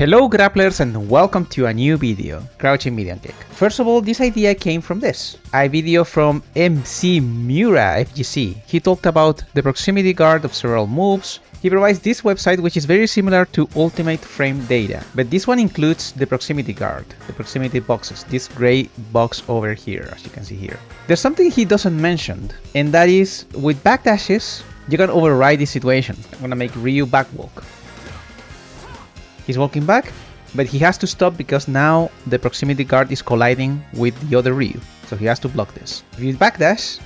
Hello grapplers and welcome to a new video, Crouching Medium Kick. First of all, this idea came from this, a video from MC Mura FGC. He talked about the proximity guard of several moves. He provides this website which is very similar to Ultimate Frame Data, but this one includes the proximity guard, the proximity boxes, this gray box over here, as you can see here. There's something he doesn't mention, and that is with backdashes, you can override this situation. I'm gonna make Ryu backwalk. He's walking back, but he has to stop because now the proximity guard is colliding with the other Ryu, so he has to block this. If you backdash,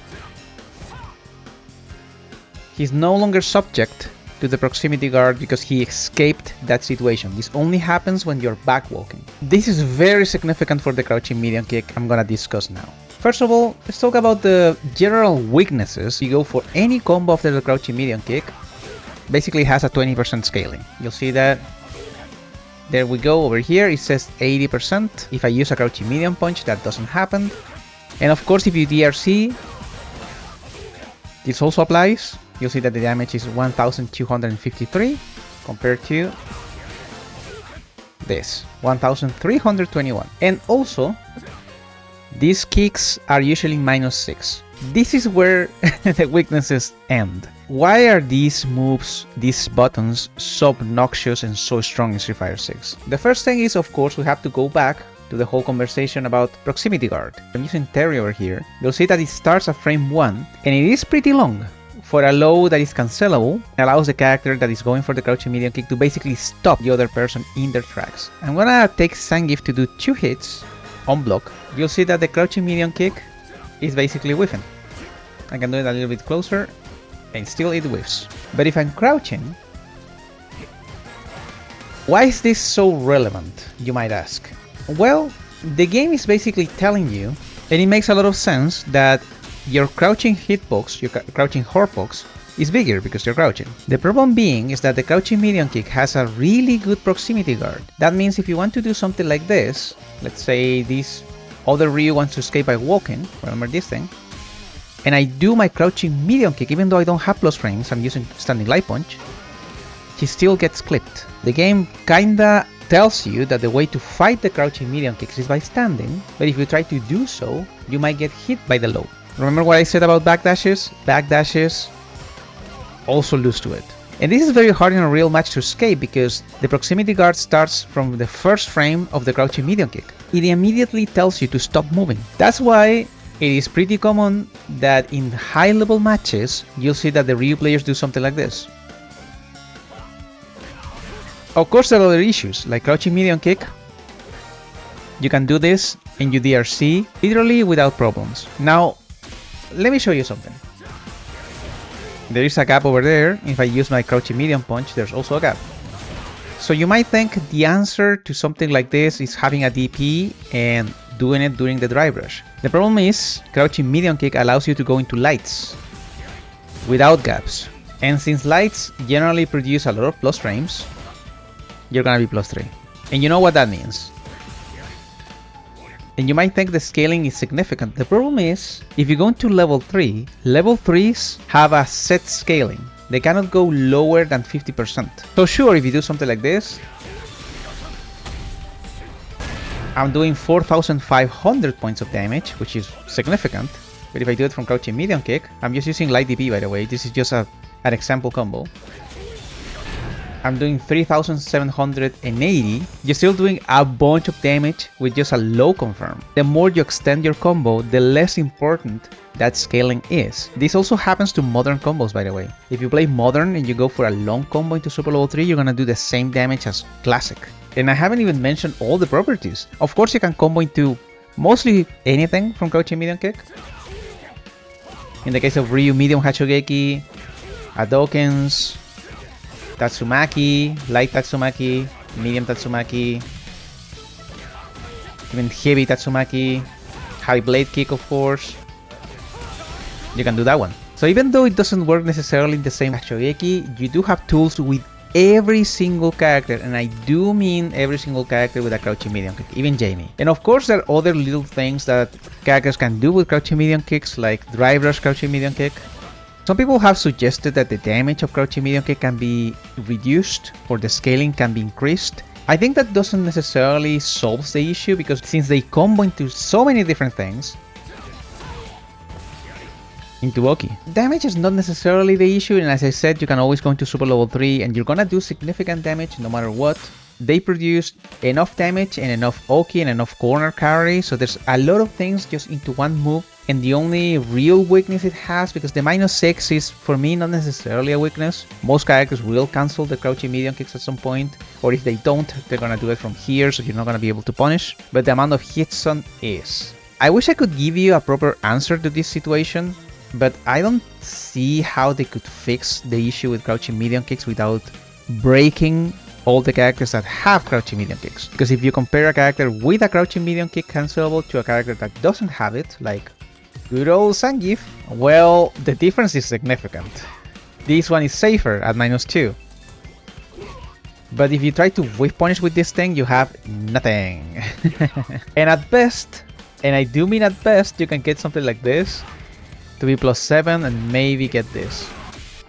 he's no longer subject to the proximity guard because he escaped that situation. This only happens when you're backwalking. This is very significant for the crouching medium kick I'm gonna discuss now. First of all, let's talk about the general weaknesses. You go for any combo after the crouching medium kick, basically it has a 20% scaling. You'll see that. There we go, over here it says 80%. If I use a crouching medium punch, that doesn't happen. And of course, if you DRC, this also applies. You'll see that the damage is 1253 compared to this, 1321. And also, these kicks are usually -6. This is where the weaknesses end. Why are these moves, these buttons, so obnoxious and so strong in Street Fighter 6? The first thing is, of course, we have to go back to the whole conversation about proximity guard. I'm using Terry over here. You'll see that it starts at frame 1, and it is pretty long. For a low that is cancelable, it allows the character that is going for the crouching medium kick to basically stop the other person in their tracks. I'm gonna take Zangief to do 2 hits on block. You'll see that the crouching medium kick is basically whiffing. I can do it a little bit closer and still it whiffs. But if I'm crouching, why is this so relevant, you might ask? Well, the game is basically telling you, and it makes a lot of sense, that your crouching hitbox, your crouching hardbox, is bigger because you're crouching. The problem being is that the crouching medium kick has a really good proximity guard. That means if you want to do something like this, let's say this other Ryu wants to escape by walking, remember this thing, and I do my crouching medium kick, even though I don't have plus frames, I'm using standing light punch, he still gets clipped. The game kinda tells you that the way to fight the crouching medium kicks is by standing, but if you try to do so, you might get hit by the low. Remember what I said about backdashes? Backdashes also lose to it. And this is very hard in a real match to escape because the proximity guard starts from the first frame of the crouching medium kick. It immediately tells you to stop moving. That's why it is pretty common that in high level matches, you'll see that the Ryu players do something like this. Of course there are other issues, like crouching medium kick. You can do this and you DRC literally without problems. Now, let me show you something. There is a gap over there. If I use my crouching medium punch, there's also a gap. So you might think the answer to something like this is having a DP and doing it during the dry brush. The problem is, crouching medium kick allows you to go into lights without gaps. And since lights generally produce a lot of plus frames, you're gonna be +3. And you know what that means. And you might think the scaling is significant. The problem is, if you go into level 3, level 3s have a set scaling. They cannot go lower than 50%. So sure, if you do something like this, I'm doing 4,500 points of damage, which is significant. But if I do it from crouching medium kick, I'm just using light DP by the way, this is just an example combo. I'm doing 3,780. You're still doing a bunch of damage with just a low confirm. The more you extend your combo, the less important that scaling is. This also happens to modern combos by the way. If you play modern and you go for a long combo into super level 3, you're gonna do the same damage as classic. And I haven't even mentioned all the properties. Of course you can combo into mostly anything from crouching medium kick. In the case of Ryu, medium Hachogeki, Hadokens, Tatsumaki, light Tatsumaki, medium Tatsumaki, even heavy Tatsumaki, high blade kick of course. You can do that one. So even though it doesn't work necessarily in the same Hachogeki, you do have tools with every single character, and I do mean every single character with a crouching medium kick, even Jamie. And of course there are other little things that characters can do with crouching medium kicks, like dry brush crouching medium kick. Some people have suggested that the damage of crouching medium kick can be reduced or the scaling can be increased I think that doesn't necessarily solve the issue, because since they combo into so many different things, into Oki. Damage is not necessarily the issue, and as I said, you can always go into super level 3 and you're gonna do significant damage no matter what. They produce enough damage and enough Oki and enough corner carry, so there's a lot of things just into one move. And the only real weakness it has, because the -6 is for me not necessarily a weakness. Most characters will cancel the crouching medium kicks at some point, or if they don't, they're gonna do it from here, so you're not gonna be able to punish. But the amount of hits on is. I wish I could give you a proper answer to this situation, but I don't see how they could fix the issue with crouching medium kicks without breaking all the characters that have crouching medium kicks. Because if you compare a character with a crouching medium kick cancelable to a character that doesn't have it, like good old Zangief, well, the difference is significant. This one is safer at -2. But if you try to whiff punish with this thing, you have nothing. And at best, and I do mean at best, you can get something like this to be +7 and maybe get this.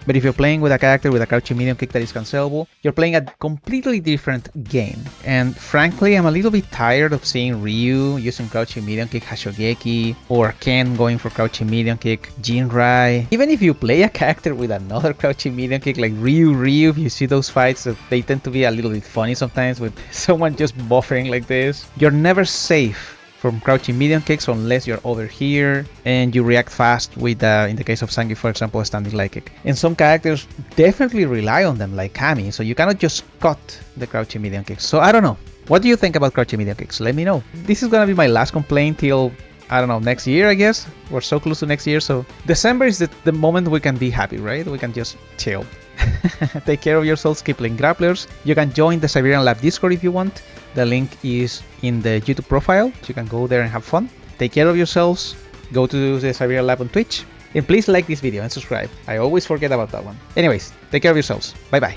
But if you're playing with a character with a crouching medium kick that is cancelable, you're playing a completely different game. And frankly, I'm a little bit tired of seeing Ryu using crouching medium kick Hashogeki, or Ken going for crouching medium kick Jinrai. Even if you play a character with another crouching medium kick like Ryu, if you see those fights, they tend to be a little bit funny sometimes with someone just buffering like this. You're never safe from crouching medium kicks unless you're over here and you react fast with, in the case of Zangief, for example, a standing light kick. And some characters definitely rely on them, like Kami, so you cannot just cut the crouching medium kicks. So I don't know. What do you think about crouching medium kicks? Let me know. This is gonna be my last complaint till, I don't know, next year, I guess. We're so close to next year, so December is the moment we can be happy, right? We can just chill. Take care of yourselves, keep playing grapplers. You can join the Siberian Lab Discord if you want. The link is in the YouTube profile, so you can go there and have fun. Take care of yourselves, go to the Siberian Lab on Twitch, and please like this video and subscribe. I always forget about that one. Anyways, take care of yourselves. Bye bye.